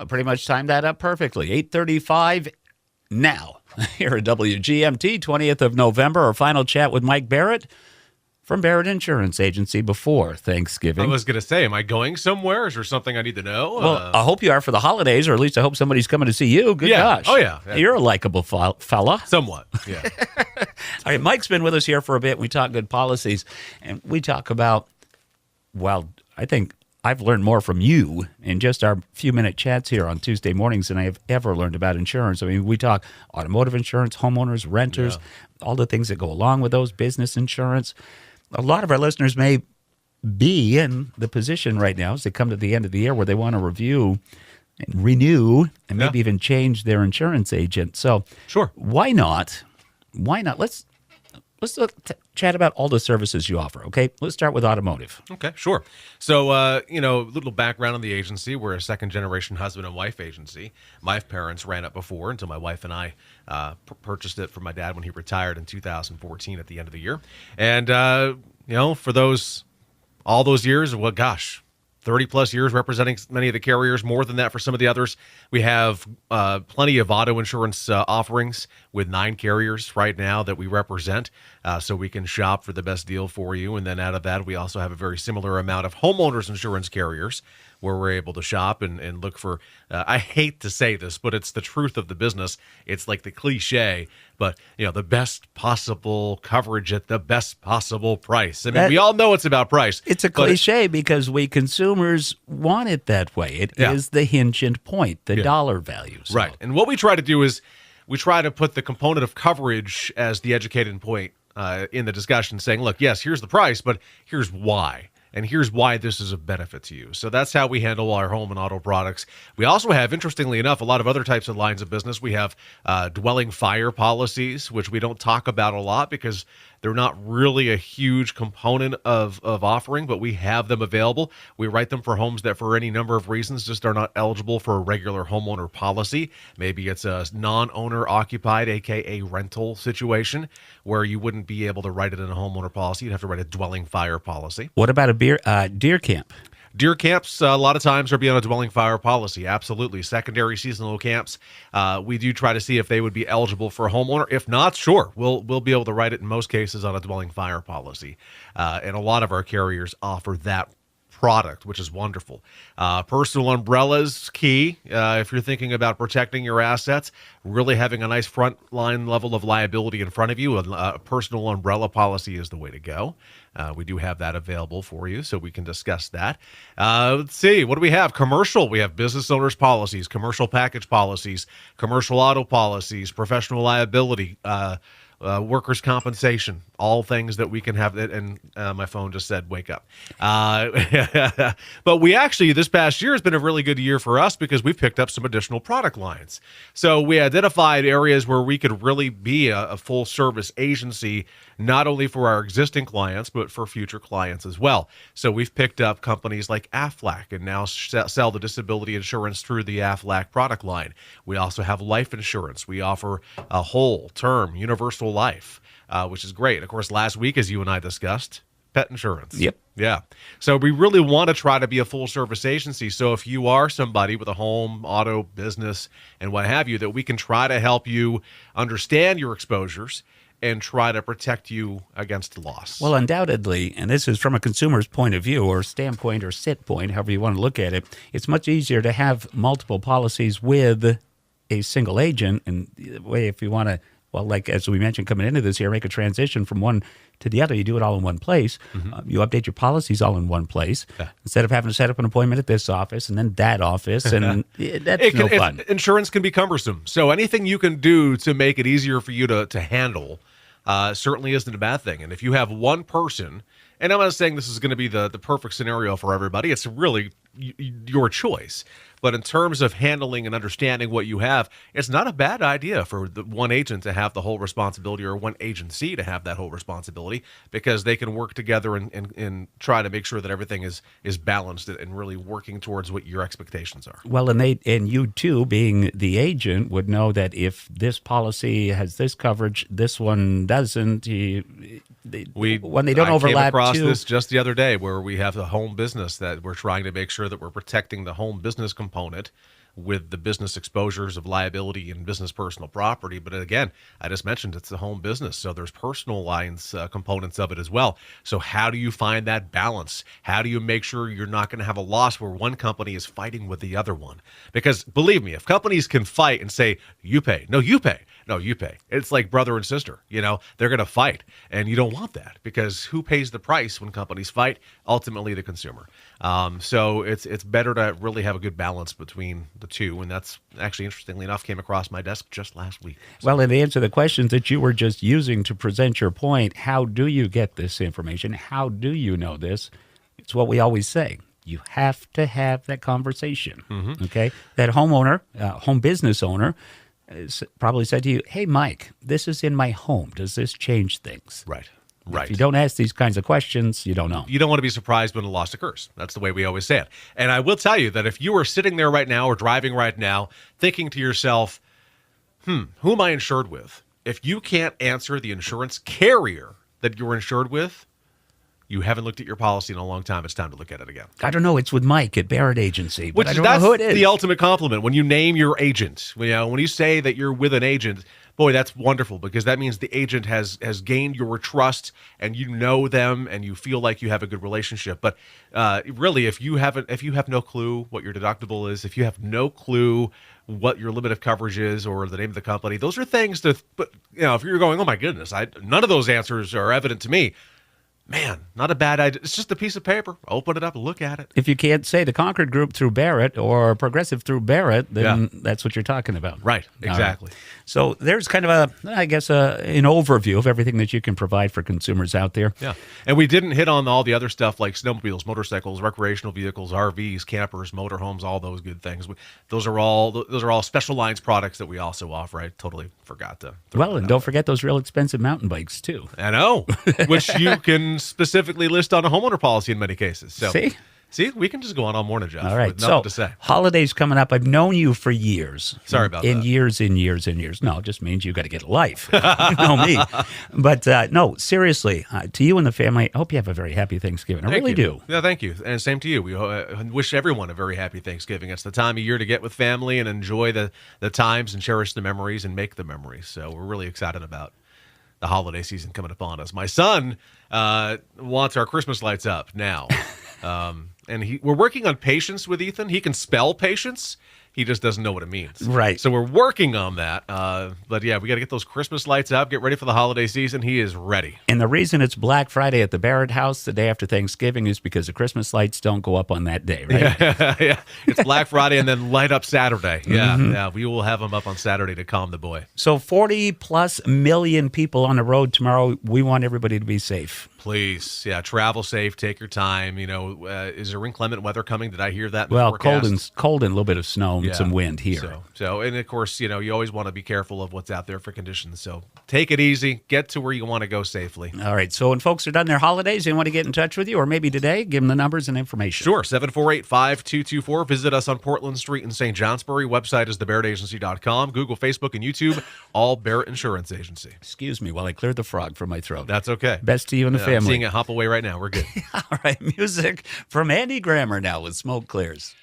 Pretty much timed that up perfectly. 8:35 now here at WGMT, 20th of November. Our final chat with Mike Barrett from Barrett Insurance Agency before Thanksgiving. I was going to say, am I going somewhere? Is there something I need to know? Well, I hope you are for the holidays, or at least I hope somebody's coming to see you. Good gosh. Oh, yeah. You're a likable fella. Somewhat, yeah. All right, Mike's been with us here for a bit. We talk good policies, and we talk about, well, I think I've learned more from you in just our few-minute chats here on Tuesday mornings than I have ever learned about insurance. I mean, we talk automotive insurance, homeowners, renters, all the things that go along with those, business insurance. A lot of our listeners may be in the position right now as they come to the end of the year where they want to review and renew and maybe even change their insurance agent. So Sure. Why not? Let's chat about all the services you offer, okay? Let's start with automotive. Okay, sure. So, a little background on the agency. We're a second-generation husband and wife agency. My parents ran it before until my wife and I purchased it from my dad when he retired in 2014 at the end of the year. And, for all those years, 30-plus years representing many of the carriers, more than that for some of the others. We have plenty of auto insurance offerings with 9 carriers right now that we represent, so we can shop for the best deal for you. And then out of that, we also have a very similar amount of homeowners insurance carriers where we're able to shop and look for, I hate to say this, but it's the truth of the business. It's like the cliche, but the best possible coverage at the best possible price. I mean, we all know it's about price. It's a cliche because we consumers want it that way. It is the hinge and point, the dollar value. So. Right. And what we try to do is we try to put the component of coverage as the educated point in the discussion, saying, look, yes, here's the price, but here's why. And here's why this is a benefit to you. So that's how we handle our home and auto products. We also have, interestingly enough, a lot of other types of lines of business. We have dwelling fire policies, which we don't talk about a lot because they're not really a huge component of offering, but we have them available. We write them for homes that for any number of reasons just are not eligible for a regular homeowner policy. Maybe it's a non-owner occupied, aka rental situation, where you wouldn't be able to write it in a homeowner policy. You'd have to write a dwelling fire policy. What about a deer camp? Deer camps, a lot of times, are beyond a dwelling fire policy. Absolutely. Secondary seasonal camps, we do try to see if they would be eligible for a homeowner. If not, sure, we'll be able to write it in most cases on a dwelling fire policy. And a lot of our carriers offer that product, which is wonderful. Personal umbrellas, key. If you're thinking about protecting your assets, really having a nice front line level of liability in front of you, a personal umbrella policy is the way to go. We do have that available for you, so we can discuss that. Let's see. What do we have? Commercial. We have business owners policies, commercial package policies, commercial auto policies, professional liability, workers' compensation, all things that we can have. And my phone just said, wake up. But we actually, this past year has been a really good year for us because we've picked up some additional product lines. So we identified areas where we could really be a full service agency, not only for our existing clients, but for future clients as well. So we've picked up companies like Aflac and now sell the disability insurance through the Aflac product line. We also have life insurance. We offer a whole term universal life, which is great. Of course, last week, as you and I discussed, pet insurance. Yep. Yeah. So we really want to try to be a full service agency. So if you are somebody with a home, auto, business, and what have you, that we can try to help you understand your exposures and try to protect you against loss. Well, undoubtedly, and this is from a consumer's point of view or standpoint or sit point, however you want to look at it, it's much easier to have multiple policies with a single agent. And the way, if you want to, well, like as we mentioned coming into this year, make a transition from one to the other, you do it all in one place. You update your policies all in one place instead of having to set up an appointment at this office and then that office, and that's no fun. Insurance can be cumbersome, so anything you can do to make it easier for you to handle certainly isn't a bad thing. And if you have one person, and I'm not saying this is going to be the perfect scenario for everybody, it's really your choice. But in terms of handling and understanding what you have, it's not a bad idea for the one agent to have the whole responsibility, or one agency to have that whole responsibility, because they can work together and try to make sure that everything is balanced and really working towards what your expectations are. Well, and you too, being the agent, would know that if this policy has this coverage, this one doesn't. When they don't overlap. I came across this just the other day where we have a home business that we're trying to make sure that we're protecting the home business component with the business exposures of liability and business personal property. But again, I just mentioned it's a home business, so there's personal lines components of it as well. So how do you find that balance? How do you make sure you're not going to have a loss where one company is fighting with the other one? Because believe me, if companies can fight and say, you pay, no, you pay, no, you pay. It's like brother and sister, they're going to fight. And you don't want that, because who pays the price when companies fight? Ultimately, the consumer. So it's better to really have a good balance between the two. And that's actually, interestingly enough, came across my desk just last week. Well, and to answer the questions that you were just using to present your point, how do you get this information? How do you know this? It's what we always say. You have to have that conversation, okay? That homeowner, home business owner, probably said to you, hey, Mike, this is in my home. Does this change things? Right. If you don't ask these kinds of questions, you don't know. You don't want to be surprised when a loss occurs. That's the way we always say it. And I will tell you that if you are sitting there right now or driving right now thinking to yourself, who am I insured with? If you can't answer the insurance carrier that you're insured with, you haven't looked at your policy in a long time. It's time to look at it again. I don't know. It's with Mike at Barrett Agency, but I don't know That's who it is. the ultimate compliment. When you name your agent, when you say that you're with an agent, boy, that's wonderful, because that means the agent has gained your trust and you know them and you feel like you have a good relationship. But really, if you have no clue what your deductible is, if you have no clue what your limit of coverage is or the name of the company, those are things to. But if you're going, oh my goodness, none of those answers are evident to me. Man, not a bad idea. It's just a piece of paper. Open it up and look at it. If you can't say the Concord Group through Barrett or Progressive through Barrett, then that's what you're talking about. Right, exactly. Right. So there's kind of an overview of everything that you can provide for consumers out there. Yeah, and we didn't hit on all the other stuff like snowmobiles, motorcycles, recreational vehicles, RVs, campers, motorhomes, all those good things. Those are all special lines products that we also offer. I totally forgot to. Well, and don't forget those real expensive mountain bikes too. I know, which you can specifically list on a homeowner policy in many cases. So, see, we can just go on all morning, Jeff. All right, with nothing to say. Holidays coming up. I've known you for years. Sorry about that. Years and years and years. No, it just means you got to get a life. You know me. But no, seriously, to you and the family, I hope you have a very happy Thanksgiving. I really do. Yeah, thank you. And same to you. We wish everyone a very happy Thanksgiving. It's the time of year to get with family and enjoy the times and cherish the memories and make the memories. So we're really excited about the holiday season coming upon us. My son wants our Christmas lights up now. And we're working on patience with Ethan. He can spell patience. He just doesn't know what it means. Right. So we're working on that. But yeah, we got to get those Christmas lights up, get ready for the holiday season. He is ready. And the reason it's Black Friday at the Barrett House the day after Thanksgiving is because the Christmas lights don't go up on that day, right? Yeah. It's Black Friday and then light up Saturday. Yeah. We will have them up on Saturday to calm the boy. So 40+ million people on the road tomorrow. We want everybody to be safe. Please, travel safe. Take your time. Is there inclement weather coming? Did I hear that? In well, the forecast? cold and a little bit of snow and some wind here. So, and of course, you always want to be careful of what's out there for conditions. So, take it easy. Get to where you want to go safely. All right. So, when folks are done their holidays, they want to get in touch with you, or maybe today, give them the numbers and information. Sure. 748-5224. Visit us on Portland Street in St. Johnsbury. Website is thebarrettagency.com. Google, Facebook, and YouTube. All Barrett Insurance Agency. Excuse me while I cleared the frog from my throat. That's okay. Best to you and the family. I'm seeing it hop away right now. We're good. All right. Music from Andy Grammer now with Smoke Clears.